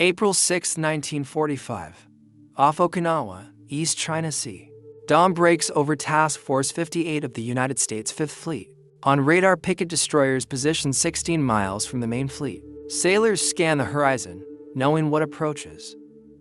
April 6, 1945. Off Okinawa, East China Sea. Dawn breaks over Task Force 58 of the United States Fifth Fleet. On radar, picket destroyers positioned 16 miles from the main fleet. Sailors scan the horizon, knowing what approaches.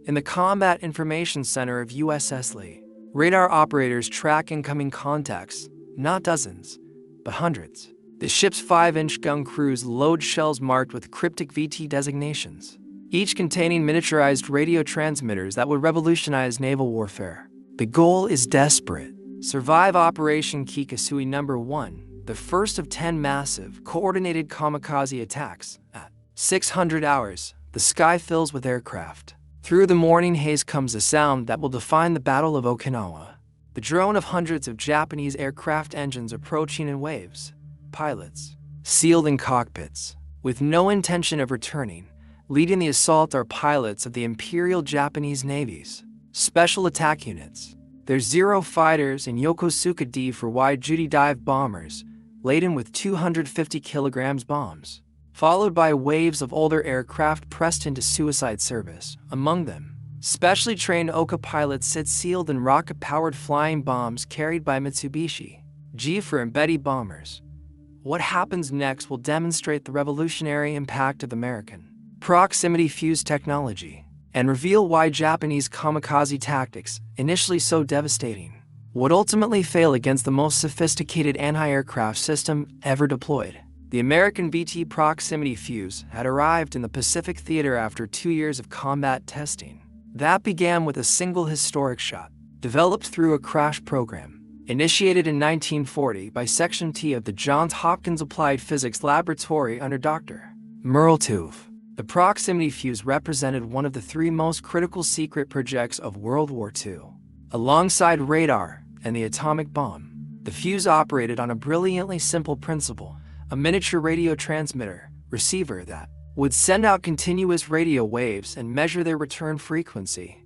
In the Combat Information Center of USS Lee, radar operators track incoming contacts, not dozens, but hundreds. The ship's 5-inch gun crews load shells marked with cryptic VT designations, each containing miniaturized radio transmitters that would revolutionize naval warfare. The goal is desperate. Survive Operation Kikasui No. 1, the first of 10 massive, coordinated kamikaze attacks. At 600 hours, the sky fills with aircraft. Through the morning haze comes a sound that will define the Battle of Okinawa. The drone of hundreds of Japanese aircraft engines approaching in waves. Pilots, sealed in cockpits, with no intention of returning. Leading the assault are pilots of the Imperial Japanese Navy's Special Attack Units. There's Zero fighters and Yokosuka D for wide-duty dive bombers, laden with 250 kilograms bombs, followed by waves of older aircraft pressed into suicide service. Among them, specially trained Oka pilots sit sealed in rocket-powered flying bombs carried by Mitsubishi G for Embeddy bombers. What happens next will demonstrate the revolutionary impact of American proximity fuse technology and reveal why Japanese kamikaze tactics, initially so devastating, would ultimately fail against the most sophisticated anti-aircraft system ever deployed. The American VT proximity fuse had arrived in the Pacific Theater after 2 years of combat testing. That began with a single historic shot, developed through a crash program, initiated in 1940 by Section T of the Johns Hopkins Applied Physics Laboratory under Dr. Merle Tuve. The proximity fuse represented one of the 3 most critical secret projects of World War II. Alongside radar and the atomic bomb, the fuse operated on a brilliantly simple principle: a miniature radio transmitter receiver that would send out continuous radio waves and measure their return frequency.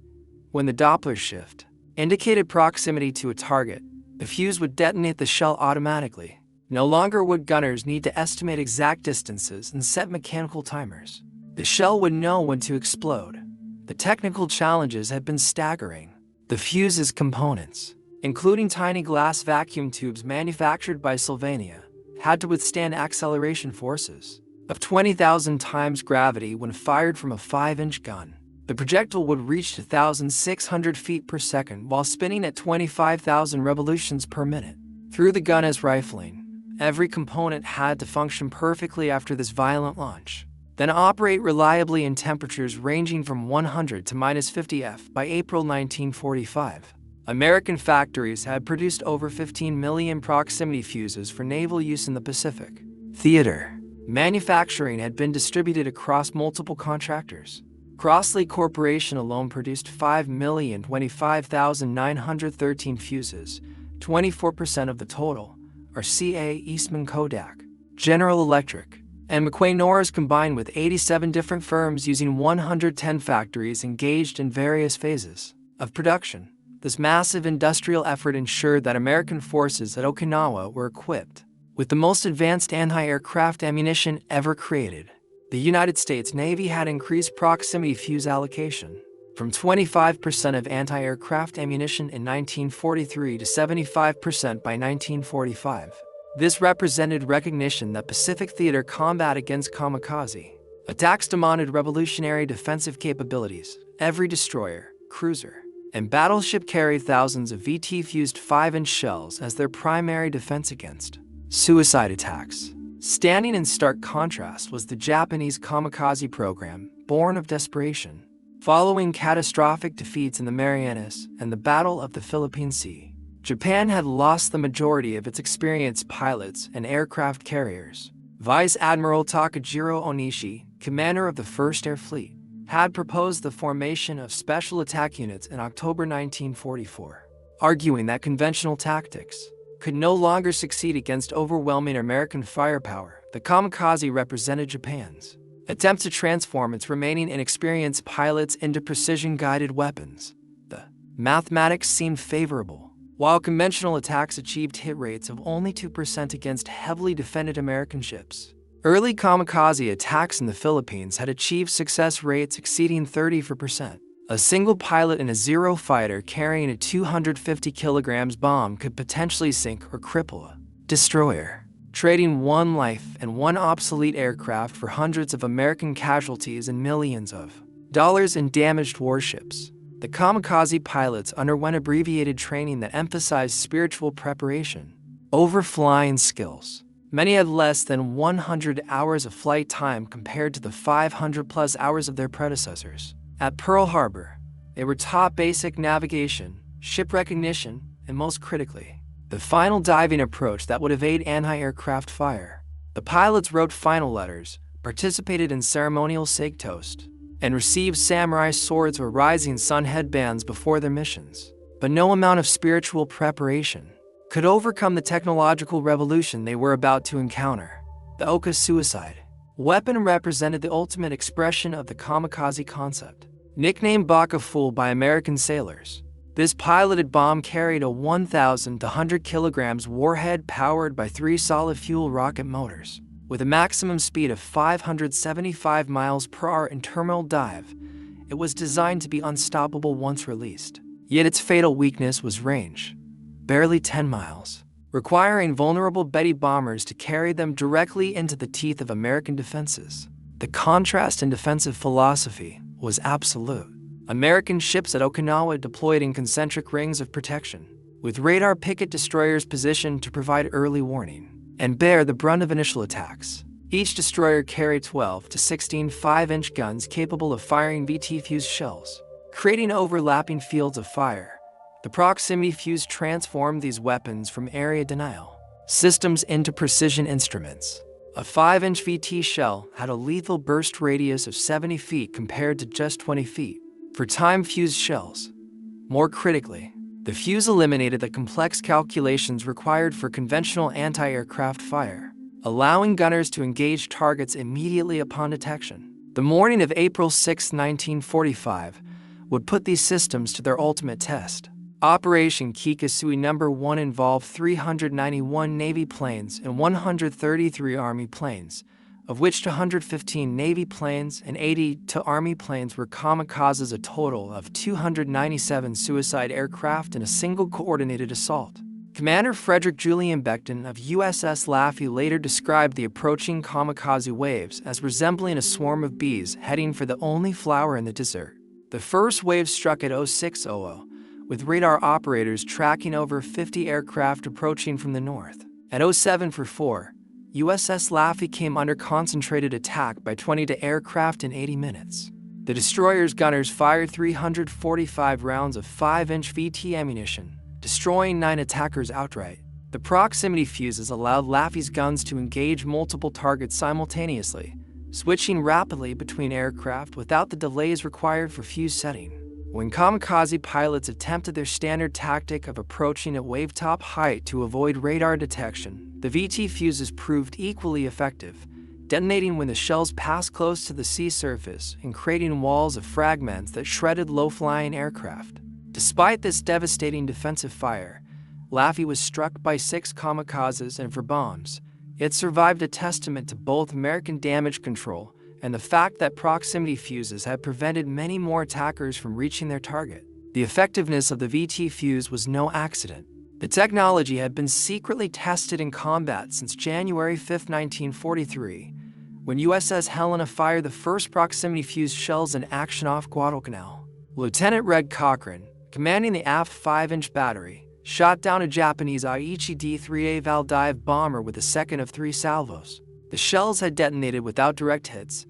When the Doppler shift indicated proximity to a target, the fuse would detonate the shell automatically. No longer would gunners need to estimate exact distances and set mechanical timers. The shell would know when to explode. The technical challenges had been staggering. The fuse's components, including tiny glass vacuum tubes manufactured by Sylvania, had to withstand acceleration forces of 20,000 times gravity when fired from a 5-inch gun. The projectile would reach 2,600 feet per second while spinning at 25,000 revolutions per minute. Through the gun as rifling, every component had to function perfectly after this violent launch, then operate reliably in temperatures ranging from 100 to -50 F. By April 1945, American factories had produced over 15 million proximity fuses for naval use in the Pacific Theater. Manufacturing had been distributed across multiple contractors. Crossley Corporation alone produced 5,025,913 fuses, 24% of the total. RCA, Eastman Kodak, General Electric, and McQueen Norris combined with 87 different firms using 110 factories engaged in various phases of production. This massive industrial effort ensured that American forces at Okinawa were equipped with the most advanced anti-aircraft ammunition ever created. The United States Navy had increased proximity fuse allocation from 25% of anti-aircraft ammunition in 1943 to 75% by 1945. This represented recognition that Pacific Theater combat against kamikaze attacks demanded revolutionary defensive capabilities. Every destroyer, cruiser, and battleship carried thousands of VT-fused 5-inch shells as their primary defense against suicide attacks. Standing in stark contrast was the Japanese kamikaze program, born of desperation. Following catastrophic defeats in the Marianas and the Battle of the Philippine Sea, Japan had lost the majority of its experienced pilots and aircraft carriers. Vice Admiral Takajiro Onishi, commander of the 1st Air Fleet, had proposed the formation of special attack units in October 1944, arguing that conventional tactics could no longer succeed against overwhelming American firepower. The kamikaze represented Japan's attempt to transform its remaining inexperienced pilots into precision-guided weapons. The mathematics seemed favorable. While conventional attacks achieved hit rates of only 2% against heavily defended American ships, Early kamikaze attacks in the Philippines had achieved success rates exceeding 30%. A single pilot in a Zero fighter carrying a 250 kilograms bomb could potentially sink or cripple a destroyer, trading one life and one obsolete aircraft for hundreds of American casualties and millions of dollars in damaged warships. The kamikaze pilots underwent abbreviated training that emphasized spiritual preparation over flying skills. Many had less than 100 hours of flight time compared to the 500-plus hours of their predecessors. At Pearl Harbor, they were taught basic navigation, ship recognition, and most critically, the final diving approach that would evade anti-aircraft fire. The pilots wrote final letters, participated in ceremonial sake toast, and received samurai swords or rising sun headbands before their missions. But no amount of spiritual preparation could overcome the technological revolution they were about to encounter. The Oka suicide weapon represented the ultimate expression of the kamikaze concept. Nicknamed Baka Fool by American sailors, this piloted bomb carried a 1,100 kilograms warhead powered by 3 solid-fuel rocket motors. With a maximum speed of 575 miles per hour in terminal dive, it was designed to be unstoppable once released. Yet its fatal weakness was range, barely 10 miles, requiring vulnerable Betty bombers to carry them directly into the teeth of American defenses. The contrast in defensive philosophy was absolute. American ships at Okinawa deployed in concentric rings of protection, with radar picket destroyers positioned to provide early warning and bear the brunt of initial attacks. Each destroyer carried 12 to 16 5-inch guns capable of firing VT fused shells, creating overlapping fields of fire. The proximity fuse transformed these weapons from area denial systems into precision instruments. A 5-inch VT shell had a lethal burst radius of 70 feet compared to just 20 feet for time-fused shells. More critically, the fuse eliminated the complex calculations required for conventional anti-aircraft fire, allowing gunners to engage targets immediately upon detection. The morning of April 6, 1945, would put these systems to their ultimate test. Operation Kikasui No. 1 involved 391 Navy planes and 133 Army planes, of which 215 Navy planes and 82 Army planes were kamikazes, a total of 297 suicide aircraft in a single coordinated assault. Commander Frederick Julian Beckton of USS Laffey later described the approaching kamikaze waves as resembling a swarm of bees heading for the only flower in the desert. The first wave struck at 0600, with radar operators tracking over 50 aircraft approaching from the north. At 0744, USS Laffey came under concentrated attack by 20 aircraft in 80 minutes. The destroyer's gunners fired 345 rounds of 5-inch VT ammunition, destroying 9 attackers outright. The proximity fuses allowed Laffey's guns to engage multiple targets simultaneously, switching rapidly between aircraft without the delays required for fuse setting. When kamikaze pilots attempted their standard tactic of approaching at wavetop height to avoid radar detection, the VT fuses proved equally effective, detonating when the shells passed close to the sea surface and creating walls of fragments that shredded low-flying aircraft. Despite this devastating defensive fire, Laffey was struck by 6 kamikazes, and for bombs, it survived, a testament to both American damage control and the fact that proximity fuses had prevented many more attackers from reaching their target. The effectiveness of the VT fuse was no accident. The technology had been secretly tested in combat since January 5, 1943, when USS Helena fired the first proximity fuse shells in action off Guadalcanal. Lieutenant Red Cochran, commanding the aft 5-inch battery, shot down a Japanese Aichi D-3A Valdive bomber with a second of 3 salvos. The shells had detonated without direct hits.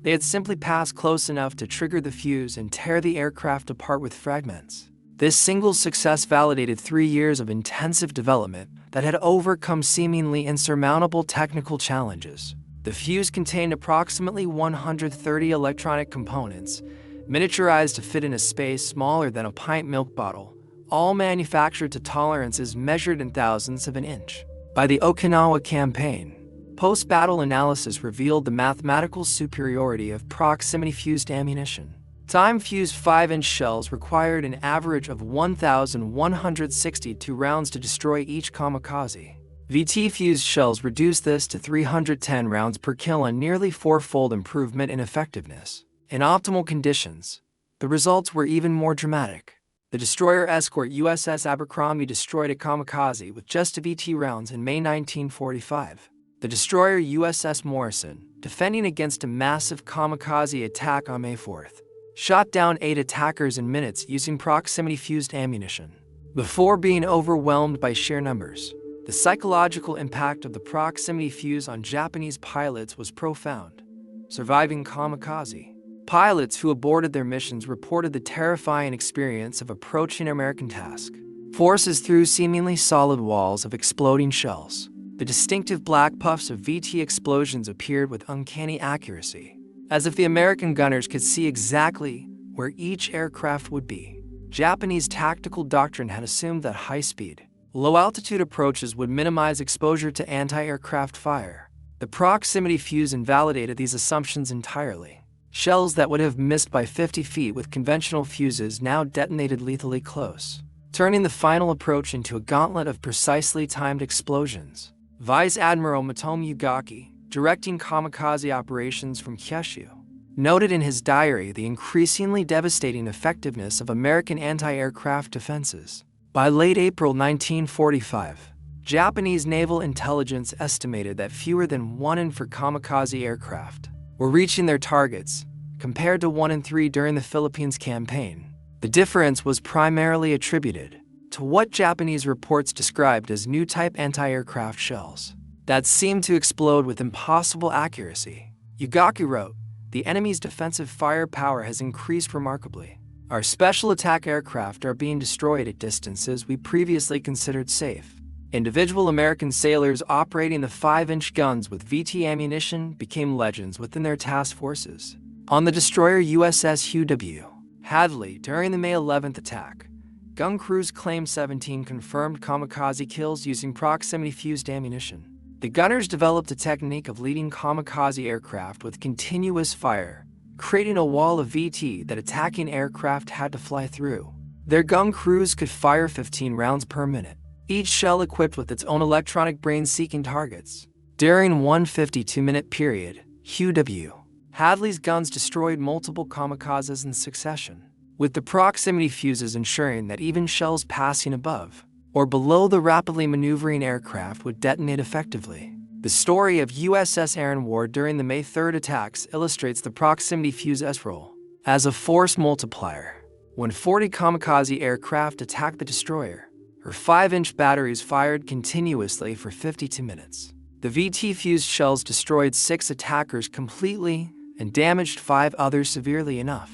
They had simply passed close enough to trigger the fuse and tear the aircraft apart with fragments. This single success validated 3 years of intensive development that had overcome seemingly insurmountable technical challenges. The fuse contained approximately 130 electronic components, miniaturized to fit in a space smaller than a pint milk bottle, all manufactured to tolerances measured in thousandths of an inch. By the Okinawa campaign, post-battle analysis revealed the mathematical superiority of proximity-fused ammunition. Time-fused 5-inch shells required an average of 1,162 rounds to destroy each kamikaze. VT fused shells reduced this to 310 rounds per kill, a nearly four-fold improvement in effectiveness. In optimal conditions, the results were even more dramatic. The destroyer escort USS Abercrombie destroyed a Kamikaze with just a VT rounds in May 1945. The destroyer USS Morrison, defending against a massive Kamikaze attack on May 4th, shot down 8 attackers in minutes using proximity-fused ammunition. Before being overwhelmed by sheer numbers, the psychological impact of the proximity fuse on Japanese pilots was profound. Surviving Kamikaze pilots who aborted their missions reported the terrifying experience of approaching an American task forces through seemingly solid walls of exploding shells. The distinctive black puffs of VT explosions appeared with uncanny accuracy, as if the American gunners could see exactly where each aircraft would be. Japanese tactical doctrine had assumed that high-speed, low-altitude approaches would minimize exposure to anti-aircraft fire. The proximity fuse invalidated these assumptions entirely. Shells that would have missed by 50 feet with conventional fuses now detonated lethally close, turning the final approach into a gauntlet of precisely timed explosions. Vice Admiral Matomi Ugaki, directing Kamikaze operations from Kyushu, noted in his diary the increasingly devastating effectiveness of American anti-aircraft defenses. By late April 1945, Japanese naval intelligence estimated that fewer than 1 in 4 kamikaze aircraft were reaching their targets, compared to 1 in 3 during the Philippines campaign. The difference was primarily attributed to what Japanese reports described as new-type anti-aircraft shells that seemed to explode with impossible accuracy. Ugaki wrote, "The enemy's defensive firepower has increased remarkably. Our special attack aircraft are being destroyed at distances we previously considered safe." Individual American sailors operating the 5-inch guns with VT ammunition became legends within their task forces. On the destroyer USS WWII Hadley during the May 11th attack, gun crews claimed 17 confirmed kamikaze kills using proximity-fused ammunition. The gunners developed a technique of leading kamikaze aircraft with continuous fire, creating a wall of VT that attacking aircraft had to fly through. Their gun crews could fire 15 rounds per minute, each shell equipped with its own electronic brain seeking targets. During one 52-minute period, WWII Hadley's guns destroyed multiple kamikazes in succession, with the proximity fuses ensuring that even shells passing above or below the rapidly maneuvering aircraft would detonate effectively. The story of USS Aaron Ward during the May 3rd attacks illustrates the proximity fuse's role as a force multiplier. When 40 kamikaze aircraft attacked the destroyer, her 5-inch batteries fired continuously for 52 minutes. The VT fused shells destroyed 6 attackers completely and damaged 5 others severely enough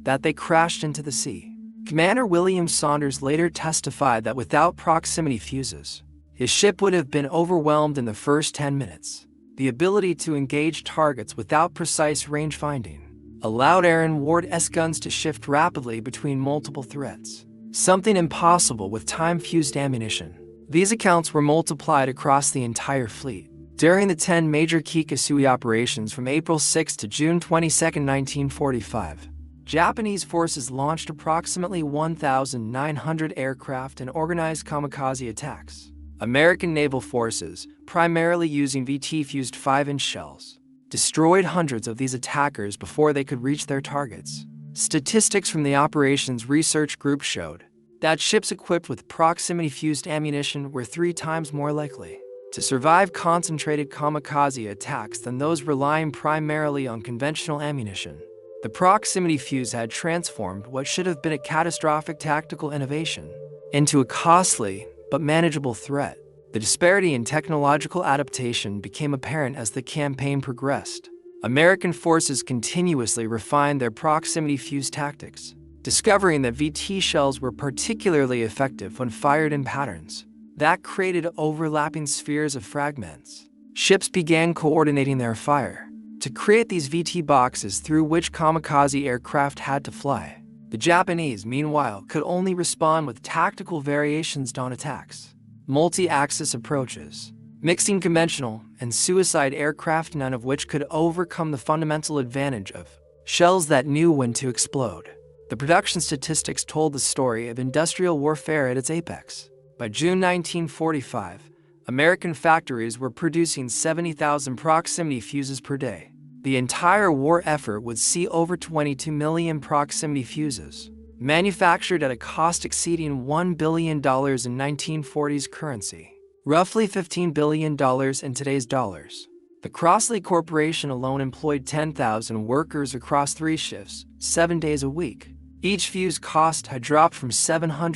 that they crashed into the sea. Commander William Saunders later testified that without proximity fuses, his ship would have been overwhelmed in the first 10 minutes. The ability to engage targets without precise range finding allowed Aaron Ward's guns to shift rapidly between multiple threats, something impossible with time-fused ammunition. These accounts were multiplied across the entire fleet. During the 10 major Kikasui operations from April 6 to June 22, 1945, Japanese forces launched approximately 1,900 aircraft and organized kamikaze attacks. American naval forces, primarily using VT-fused 5-inch shells, destroyed hundreds of these attackers before they could reach their targets. Statistics from the operations research group showed that ships equipped with proximity-fused ammunition were 3 times more likely to survive concentrated kamikaze attacks than those relying primarily on conventional ammunition. The proximity fuse had transformed what should have been a catastrophic tactical innovation into a costly but manageable threat. The disparity in technological adaptation became apparent as the campaign progressed. American forces continuously refined their proximity fuse tactics, discovering that VT shells were particularly effective when fired in patterns that created overlapping spheres of fragments. Ships began coordinating their fire to create these VT boxes through which kamikaze aircraft had to fly. The Japanese, meanwhile, could only respond with tactical variations on attacks, multi-axis approaches, mixing conventional and suicide aircraft, none of which could overcome the fundamental advantage of shells that knew when to explode. The production statistics told the story of industrial warfare at its apex. By June 1945, American factories were producing 70,000 proximity fuses per day. The entire war effort would see over 22 million proximity fuses, manufactured at a cost exceeding $1 billion in 1940s currency, roughly $15 billion in today's dollars. The Crossley Corporation alone employed 10,000 workers across 3 shifts, 7 days a week. Each fuse cost had dropped from $730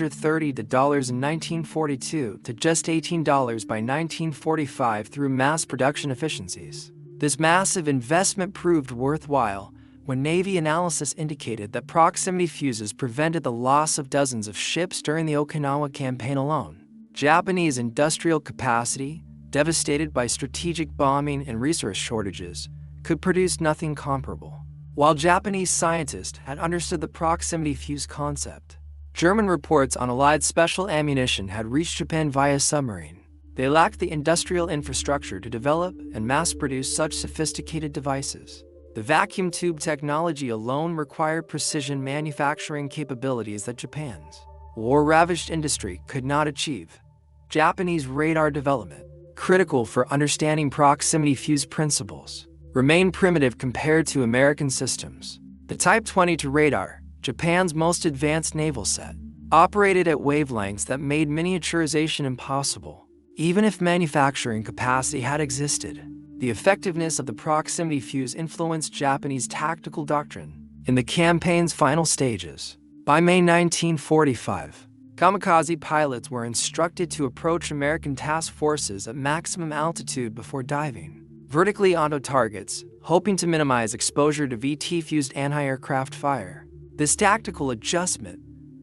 in 1942 to just $18 by 1945 through mass production efficiencies. This massive investment proved worthwhile when Navy analysis indicated that proximity fuses prevented the loss of dozens of ships during the Okinawa campaign alone. Japanese industrial capacity, devastated by strategic bombing and resource shortages, could produce nothing comparable. While Japanese scientists had understood the proximity fuse concept, German reports on Allied special ammunition had reached Japan via submarine. They lacked the industrial infrastructure to develop and mass-produce such sophisticated devices. The vacuum tube technology alone required precision manufacturing capabilities that Japan's war-ravaged industry could not achieve. Japanese radar development, critical for understanding proximity fuse principles, remained primitive compared to American systems. The Type 22 radar, Japan's most advanced naval set, operated at wavelengths that made miniaturization impossible. Even if manufacturing capacity had existed, the effectiveness of the proximity fuse influenced Japanese tactical doctrine in the campaign's final stages. By May 1945, Kamikaze pilots were instructed to approach American task forces at maximum altitude before diving vertically onto targets, hoping to minimize exposure to VT-fused anti-aircraft fire. This tactical adjustment,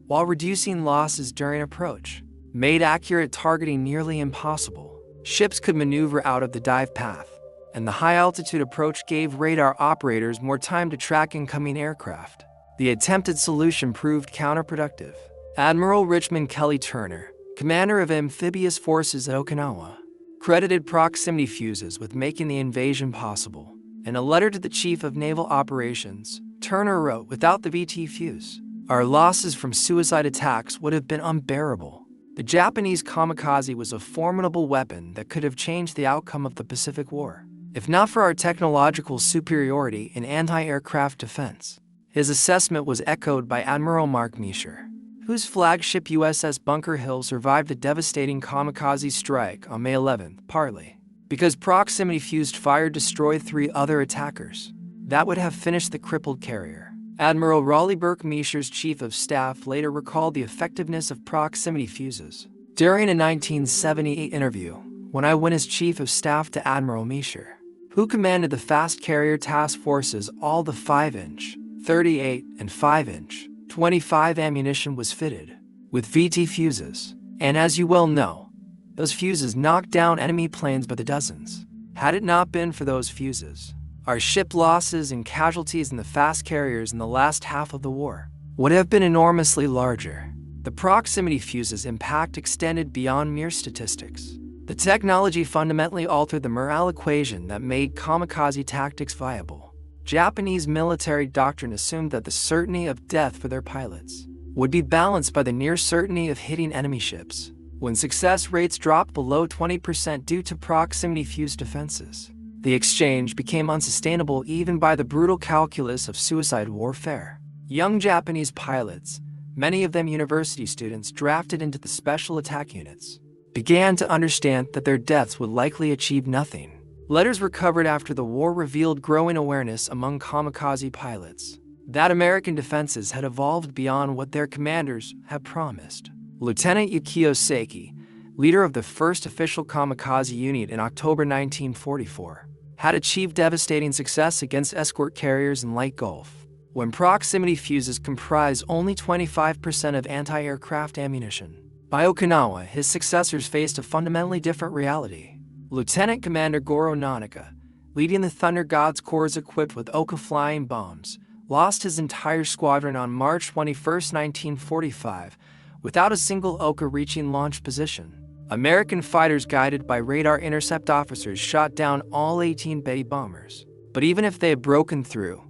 while reducing losses during approach, made accurate targeting nearly impossible. Ships could maneuver out of the dive path, and the high-altitude approach gave radar operators more time to track incoming aircraft. The attempted solution proved counterproductive. Admiral Richmond Kelly Turner, commander of amphibious forces at Okinawa, credited proximity fuses with making the invasion possible. In a letter to the Chief of Naval Operations, Turner wrote, "Without the VT fuse, our losses from suicide attacks would have been unbearable." The Japanese kamikaze was a formidable weapon that could have changed the outcome of the Pacific War, if not for our technological superiority in anti-aircraft defense. His assessment was echoed by Admiral Mark Meisher, whose flagship USS Bunker Hill survived a devastating kamikaze strike on May 11th, partly because proximity-fused fire destroyed 3 other attackers. That would have finished the crippled carrier. Admiral Raleigh Burke Meisher's chief of staff later recalled the effectiveness of proximity fuses. During a 1978 interview, when I went as chief of staff to Admiral Meisher, who commanded the fast carrier task forces, all the 5-inch, 38, and 5-inch, 25 ammunition was fitted with VT fuses. And as you well know, those fuses knocked down enemy planes by the dozens. Had it not been for those fuses, our ship losses and casualties in the fast carriers in the last half of the war would have been enormously larger. The proximity fuse's impact extended beyond mere statistics. The technology fundamentally altered the morale equation that made kamikaze tactics viable. Japanese military doctrine assumed that the certainty of death for their pilots would be balanced by the near certainty of hitting enemy ships. When success rates dropped below 20% due to proximity fuse defenses, the exchange became unsustainable even by the brutal calculus of suicide warfare. Young Japanese pilots, many of them university students drafted into the special attack units, began to understand that their deaths would likely achieve nothing. Letters recovered after the war revealed growing awareness among kamikaze pilots that American defenses had evolved beyond what their commanders had promised. Lieutenant Yukio Seki, leader of the first official kamikaze unit in October 1944, had achieved devastating success against escort carriers in Light Gulf, when proximity fuses comprised only 25% of anti-aircraft ammunition. By Okinawa, his successors faced a fundamentally different reality. Lieutenant Commander Goro Nanaka, leading the Thunder Gods Corps equipped with Oka flying bombs, lost his entire squadron on March 21, 1945, without a single Oka reaching launch position. American fighters guided by radar intercept officers shot down all 18 Betty bombers. But even if they had broken through,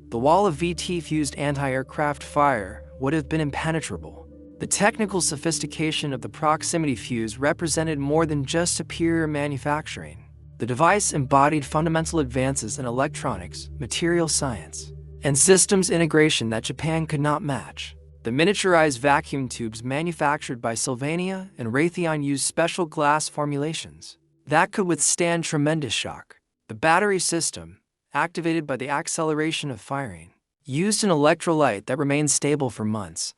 the wall of VT-fused anti-aircraft fire would have been impenetrable. The technical sophistication of the proximity fuse represented more than just superior manufacturing. The device embodied fundamental advances in electronics, material science, and systems integration that Japan could not match. The miniaturized vacuum tubes manufactured by Sylvania and Raytheon used special glass formulations that could withstand tremendous shock. The battery system, activated by the acceleration of firing, used an electrolyte that remained stable for months,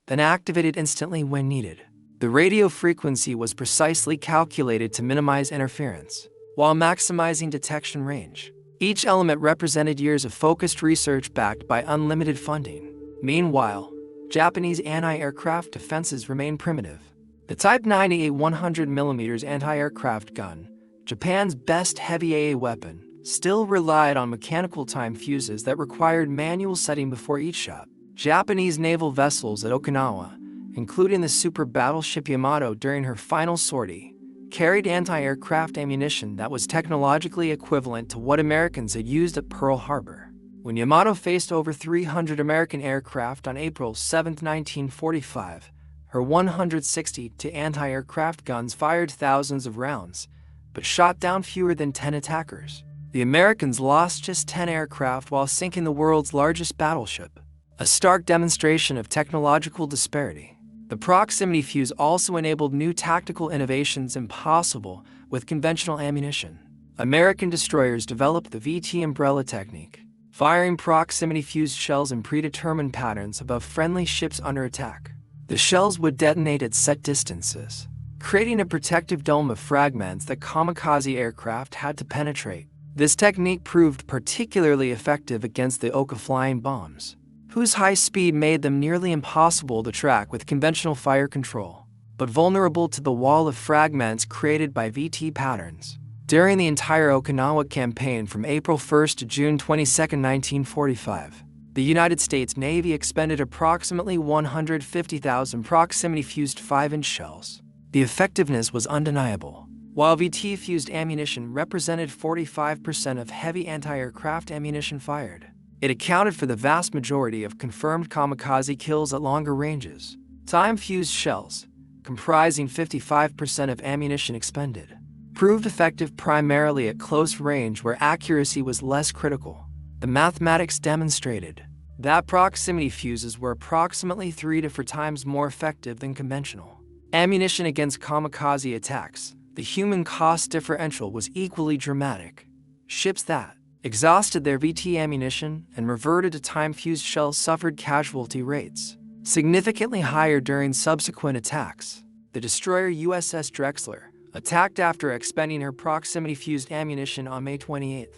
then activated instantly when needed. The radio frequency was precisely calculated to minimize interference, while maximizing detection range. Each element represented years of focused research backed by unlimited funding. Meanwhile, Japanese anti-aircraft defenses remained primitive. The Type 98 100mm anti-aircraft gun, Japan's best heavy AA weapon, still relied on mechanical time fuses that required manual setting before each shot. Japanese naval vessels at Okinawa, including the super battleship Yamato during her final sortie, carried anti-aircraft ammunition that was technologically equivalent to what Americans had used at Pearl Harbor. When Yamato faced over 300 American aircraft on April 7, 1945, her 160 anti-aircraft guns fired thousands of rounds, but shot down fewer than 10 attackers. The Americans lost just 10 aircraft while sinking the world's largest battleship, a stark demonstration of technological disparity. The proximity fuse also enabled new tactical innovations impossible with conventional ammunition. American destroyers developed the VT umbrella technique, firing proximity fused shells in predetermined patterns above friendly ships under attack. The shells would detonate at set distances, creating a protective dome of fragments that kamikaze aircraft had to penetrate. This technique proved particularly effective against the Oka flying bombs, whose high speed made them nearly impossible to track with conventional fire control, but vulnerable to the wall of fragments created by VT patterns. During the entire Okinawa campaign from April 1 to June 22, 1945, the United States Navy expended approximately 150,000 proximity-fused 5-inch shells. The effectiveness was undeniable. While VT-fused ammunition represented 45% of heavy anti-aircraft ammunition fired, it accounted for the vast majority of confirmed kamikaze kills at longer ranges. Time-fused shells, comprising 55% of ammunition expended, proved effective primarily at close range where accuracy was less critical. The mathematics demonstrated that proximity fuses were approximately 3 to 4 times more effective than conventional ammunition against kamikaze attacks. The human cost differential was equally dramatic. Ships that exhausted their VT ammunition and reverted to time-fused shells suffered casualty rates significantly higher during subsequent attacks. The destroyer USS Drexler, attacked after expending her proximity-fused ammunition on May 28,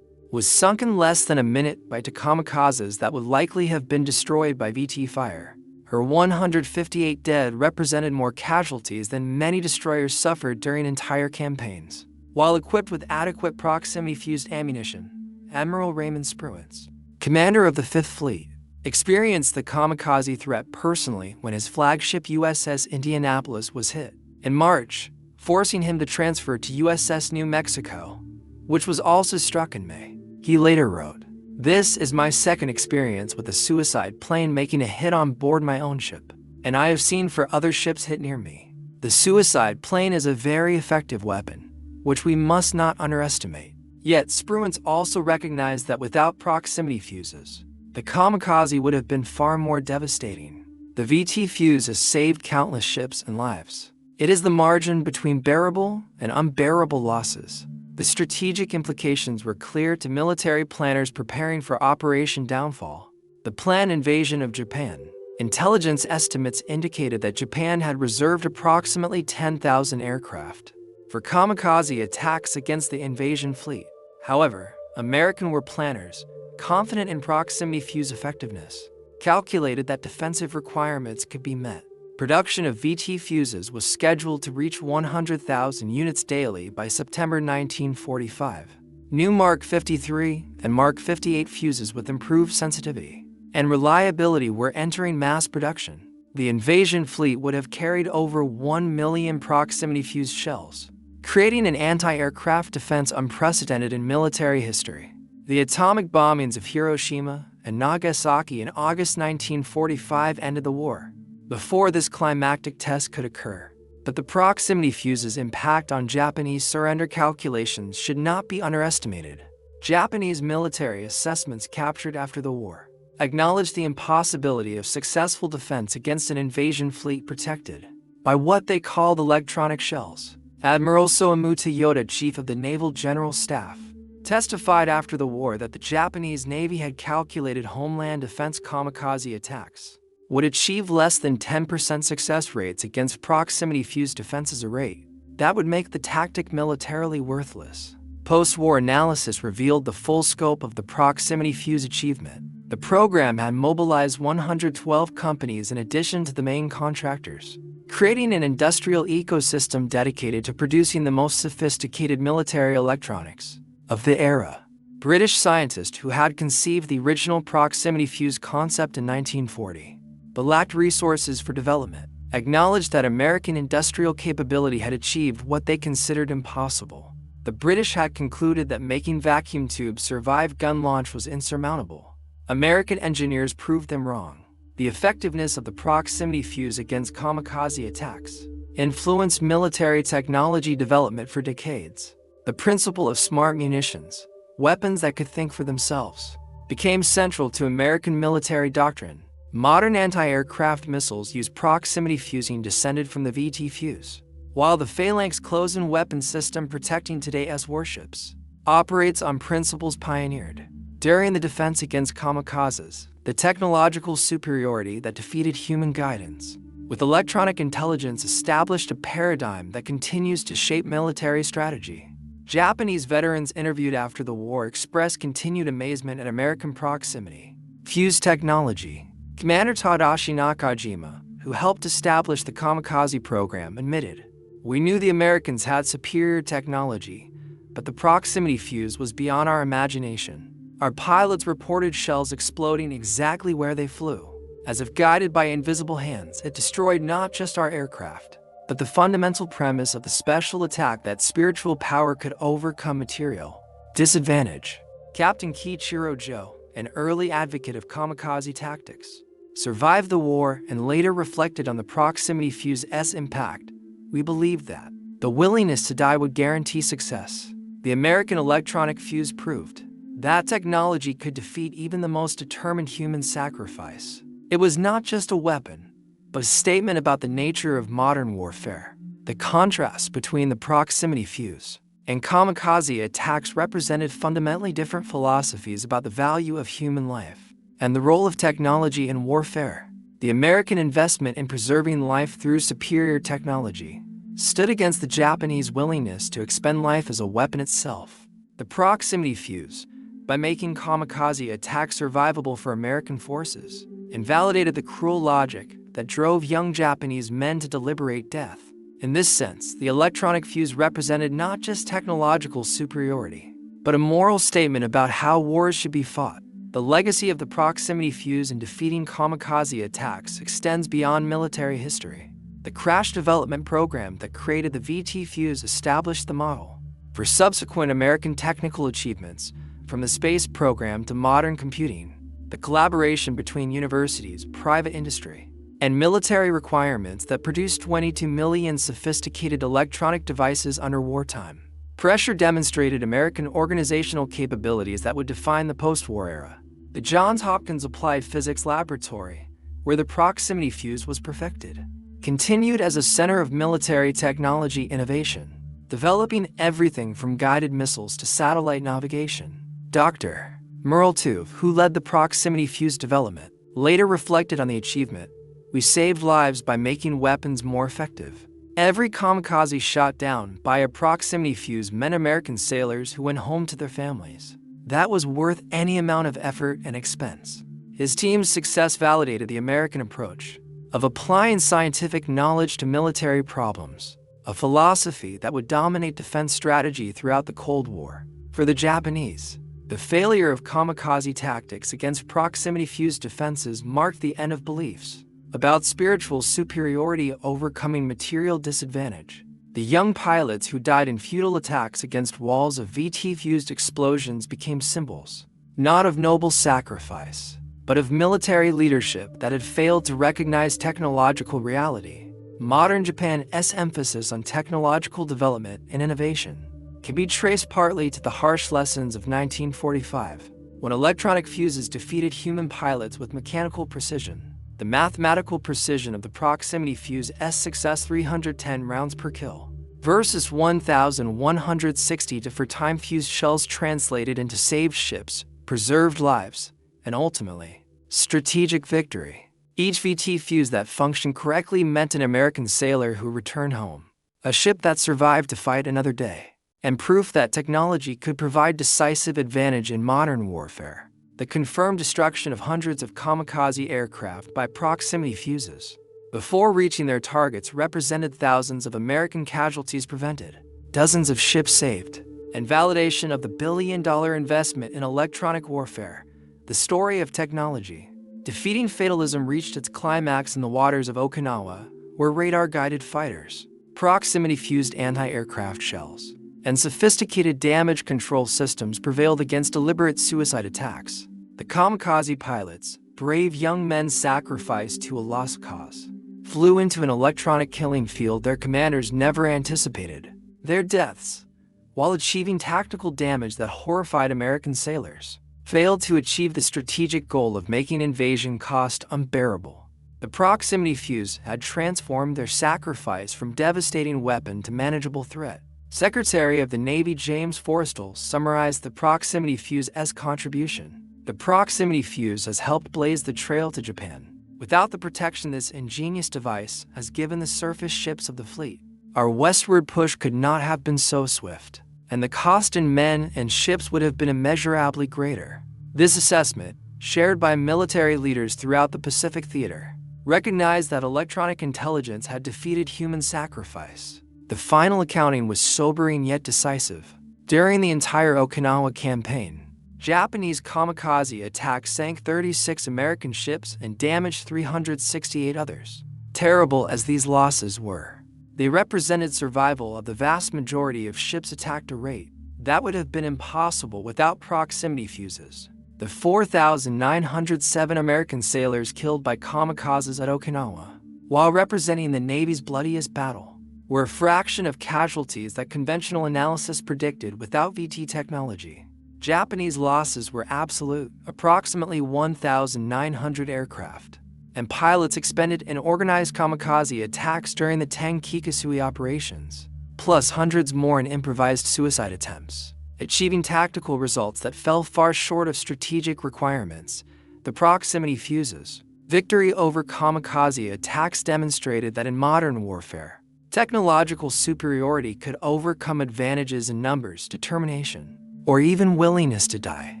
was sunk in less than a minute by two kamikazes that would likely have been destroyed by VT fire. Her 158 dead represented more casualties than many destroyers suffered during entire campaigns. While equipped with adequate proximity-fused ammunition, Admiral Raymond Spruance, commander of the Fifth Fleet, experienced the kamikaze threat personally when his flagship USS Indianapolis was hit in March, forcing him to transfer to USS New Mexico, which was also struck in May. He later wrote, "This is my second experience with a suicide plane making a hit on board my own ship, and I have seen for other ships hit near me. The suicide plane is a very effective weapon, which we must not underestimate." Yet Spruance also recognized that without proximity fuses, the kamikaze would have been far more devastating. The VT fuse has saved countless ships and lives. It is the margin between bearable and unbearable losses. The strategic implications were clear to military planners preparing for Operation Downfall, the planned invasion of Japan. Intelligence estimates indicated that Japan had reserved approximately 10,000 aircraft for kamikaze attacks against the invasion fleet. However, American war planners, confident in proximity fuse effectiveness, calculated that defensive requirements could be met. Production of VT fuses was scheduled to reach 100,000 units daily by September 1945. New Mark 53 and Mark 58 fuses with improved sensitivity and reliability were entering mass production. The invasion fleet would have carried over 1 million proximity fused shells, creating an anti-aircraft defense unprecedented in military history. The atomic bombings of Hiroshima and Nagasaki in August 1945 ended the war. before this climactic test could occur. But the proximity fuse's impact on Japanese surrender calculations should not be underestimated. Japanese military assessments captured after the war acknowledged the impossibility of successful defense against an invasion fleet protected by what they called electronic shells. Admiral Soemu Toyota, chief of the Naval General Staff, testified after the war that the Japanese Navy had calculated homeland defense kamikaze attacks would achieve less than 10% success rates against proximity fuse defenses, a rate that would make the tactic militarily worthless. Post-war analysis revealed the full scope of the proximity fuse achievement. The program had mobilized 112 companies in addition to the main contractors, creating an industrial ecosystem dedicated to producing the most sophisticated military electronics of the era. British scientists who had conceived the original proximity fuse concept in 1940, but lacked resources for development, acknowledged that American industrial capability had achieved what they considered impossible. The British had concluded that making vacuum tubes survive gun launch was insurmountable. American engineers proved them wrong. The effectiveness of the proximity fuse against kamikaze attacks influenced military technology development for decades. The principle of smart munitions, weapons that could think for themselves, became central to American military doctrine. Modern anti-aircraft missiles use proximity fusing descended from the VT fuse, while the Phalanx close-in weapon system protecting today's warships operates on principles pioneered during the defense against kamikazes, the technological superiority that defeated human guidance. With electronic intelligence established a paradigm that continues to shape military strategy. Japanese veterans interviewed after the war expressed continued amazement at American proximity fuse technology. Commander Tadashi Nakajima, who helped establish the kamikaze program, admitted, "We knew the Americans had superior technology, but the proximity fuse was beyond our imagination. Our pilots reported shells exploding exactly where they flew. As if guided by invisible hands, it destroyed not just our aircraft, but the fundamental premise of the special attack that spiritual power could overcome material disadvantage." Captain Kiichiro Joe, an early advocate of kamikaze tactics, survived the war and later reflected on the proximity fuse's impact. "We believed that the willingness to die would guarantee success. The American electronic fuse proved that technology could defeat even the most determined human sacrifice. It was not just a weapon, but a statement about the nature of modern warfare." The contrast between the proximity fuse and kamikaze attacks represented fundamentally different philosophies about the value of human life and the role of technology in warfare. The American investment in preserving life through superior technology stood against the Japanese willingness to expend life as a weapon itself. The proximity fuse, by making kamikaze attacks survivable for American forces, invalidated the cruel logic that drove young Japanese men to deliberate death. In this sense, the electronic fuse represented not just technological superiority, but a moral statement about how wars should be fought. The legacy of the proximity fuse in defeating kamikaze attacks extends beyond military history. The crash development program that created the VT fuse established the model for subsequent American technical achievements, from the space program to modern computing. The collaboration between universities, private industry, and military requirements that produced 22 million sophisticated electronic devices under wartime pressure demonstrated American organizational capabilities that would define the post-war era. The Johns Hopkins Applied Physics Laboratory, where the proximity fuse was perfected, continued as a center of military technology innovation, developing everything from guided missiles to satellite navigation. Dr. Merle Tuve, who led the proximity fuse development, later reflected on the achievement. "We saved lives by making weapons more effective. Every kamikaze shot down by a proximity fuse meant American sailors who went home to their families. That was worth any amount of effort and expense." His team's success validated the American approach of applying scientific knowledge to military problems, a philosophy that would dominate defense strategy throughout the Cold War. For the Japanese, the failure of kamikaze tactics against proximity fuse defenses marked the end of beliefs about spiritual superiority overcoming material disadvantage. The young pilots who died in futile attacks against walls of VT-fused explosions became symbols, not of noble sacrifice, but of military leadership that had failed to recognize technological reality. Modern Japan's emphasis on technological development and innovation can be traced partly to the harsh lessons of 1945, when electronic fuses defeated human pilots with mechanical precision. The mathematical precision of the proximity fuse's success, 310 rounds per kill versus 1,160 for time fused shells, translated into saved ships, preserved lives, and ultimately, strategic victory. Each VT fuse that functioned correctly meant an American sailor who returned home, a ship that survived to fight another day, and proof that technology could provide decisive advantage in modern warfare. The confirmed destruction of hundreds of kamikaze aircraft by proximity fuses before reaching their targets represented thousands of American casualties prevented, dozens of ships saved, and validation of the billion-dollar investment in electronic warfare. The story of technology defeating fatalism reached its climax in the waters of Okinawa, where radar-guided fighters, proximity-fused anti-aircraft shells, and sophisticated damage control systems prevailed against deliberate suicide attacks. The kamikaze pilots, brave young men sacrificed to a lost cause, flew into an electronic killing field their commanders never anticipated. Their deaths, while achieving tactical damage that horrified American sailors, failed to achieve the strategic goal of making invasion cost unbearable. The proximity fuse had transformed their sacrifice from devastating weapon to manageable threat. Secretary of the Navy James Forrestal summarized the proximity fuse's contribution. The proximity fuse has helped blaze the trail to Japan. Without the protection this ingenious device has given the surface ships of the fleet, our westward push could not have been so swift, and the cost in men and ships would have been immeasurably greater. This assessment, shared by military leaders throughout the Pacific theater, recognized that electronic intelligence had defeated human sacrifice. The final accounting was sobering yet decisive. During the entire Okinawa campaign, Japanese kamikaze attacks sank 36 American ships and damaged 368 others. Terrible as these losses were, they represented survival of the vast majority of ships attacked, a rate that would have been impossible without proximity fuses. The 4,907 American sailors killed by kamikazes at Okinawa, while representing the Navy's bloodiest battle, were a fraction of casualties that conventional analysis predicted without VT technology. Japanese losses were absolute, approximately 1,900 aircraft, and pilots expended in organized kamikaze attacks during the Tankikasui operations, plus hundreds more in improvised suicide attempts, achieving tactical results that fell far short of strategic requirements. The proximity fuses' victory over kamikaze attacks demonstrated that in modern warfare, technological superiority could overcome advantages in numbers, determination, or even willingness to die.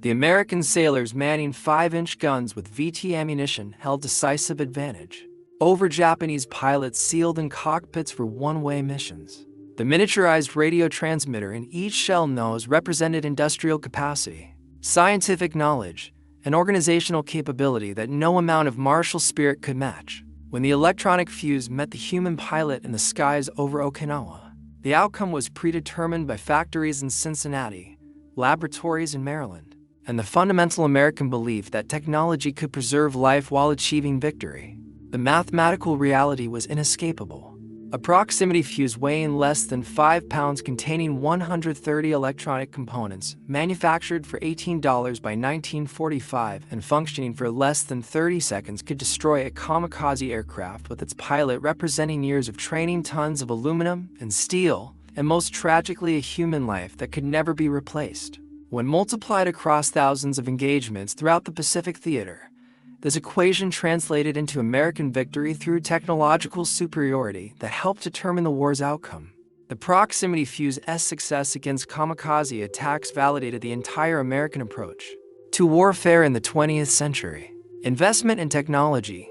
The American sailors manning 5-inch guns with VT ammunition held decisive advantage over Japanese pilots sealed in cockpits for one-way missions. The miniaturized radio transmitter in each shell nose represented industrial capacity, scientific knowledge, and organizational capability that no amount of martial spirit could match. When the electronic fuse met the human pilot in the skies over Okinawa, the outcome was predetermined by factories in Cincinnati, laboratories in Maryland, and the fundamental American belief that technology could preserve life while achieving victory. The mathematical reality was inescapable. A proximity fuse weighing less than 5 pounds, containing 130 electronic components, manufactured for $18 by 1945 and functioning for less than 30 seconds, could destroy a kamikaze aircraft with its pilot representing years of training, tons of aluminum and steel, and most tragically a human life that could never be replaced. When multiplied across thousands of engagements throughout the Pacific theater, this equation translated into American victory through technological superiority that helped determine the war's outcome. The proximity fuse's success against kamikaze attacks validated the entire American approach to warfare in the 20th century. Investment in technology,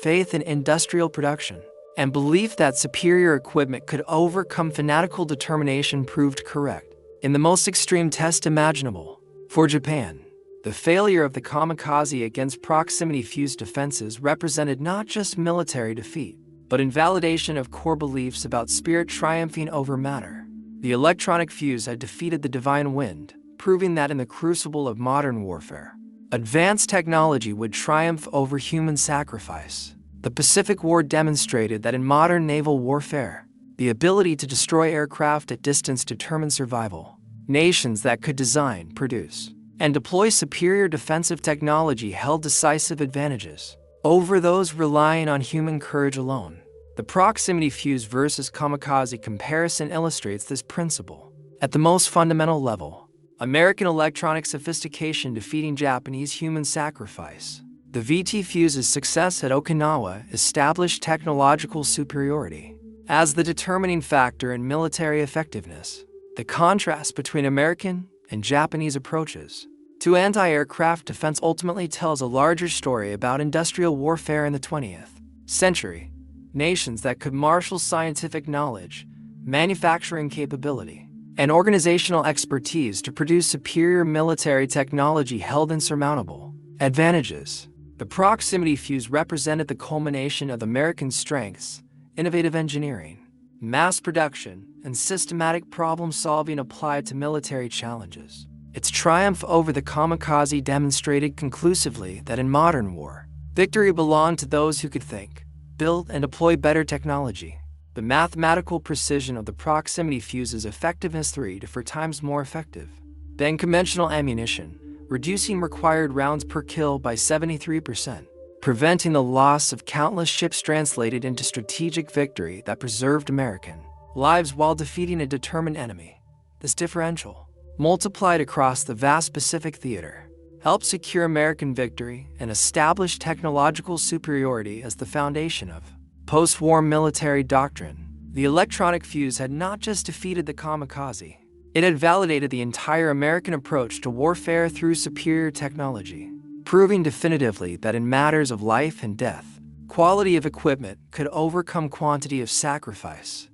faith in industrial production, and belief that superior equipment could overcome fanatical determination proved correct in the most extreme test imaginable. For Japan, the failure of the kamikaze against proximity fuse defenses represented not just military defeat, but invalidation of core beliefs about spirit triumphing over matter. The electronic fuse had defeated the divine wind, proving that in the crucible of modern warfare, Advanced technology would triumph over human sacrifice. The Pacific War demonstrated that in modern naval warfare, the ability to destroy aircraft at distance determined survival. Nations that could design, produce, and deploy superior defensive technology held decisive advantages over those relying on human courage alone. The proximity fuse versus kamikaze comparison illustrates this principle. At the most fundamental level, American electronic sophistication defeating Japanese human sacrifice. The VT Fuze's success at Okinawa established technological superiority as the determining factor in military effectiveness. The contrast between American and Japanese approaches to anti-aircraft defense ultimately tells a larger story about industrial warfare in the 20th century. Nations that could marshal scientific knowledge, manufacturing capability, and organizational expertise to produce superior military technology held insurmountable advantages. The proximity fuse represented the culmination of American strengths, innovative engineering, mass production, and systematic problem-solving applied to military challenges. Its triumph over the kamikaze demonstrated conclusively that in modern war, victory belonged to those who could think, build, and deploy better technology. The mathematical precision of the proximity fuse's effectiveness 3 to 4 times more effective than conventional ammunition, reducing required rounds per kill by 73%, preventing the loss of countless ships translated into strategic victory that preserved American lives while defeating a determined enemy. This differential, multiplied across the vast Pacific theater, helped secure American victory and establish technological superiority as the foundation of post-war military doctrine. The electronic fuse had not just defeated the kamikaze, it had validated the entire American approach to warfare through superior technology, proving definitively that in matters of life and death, quality of equipment could overcome quantity of sacrifice.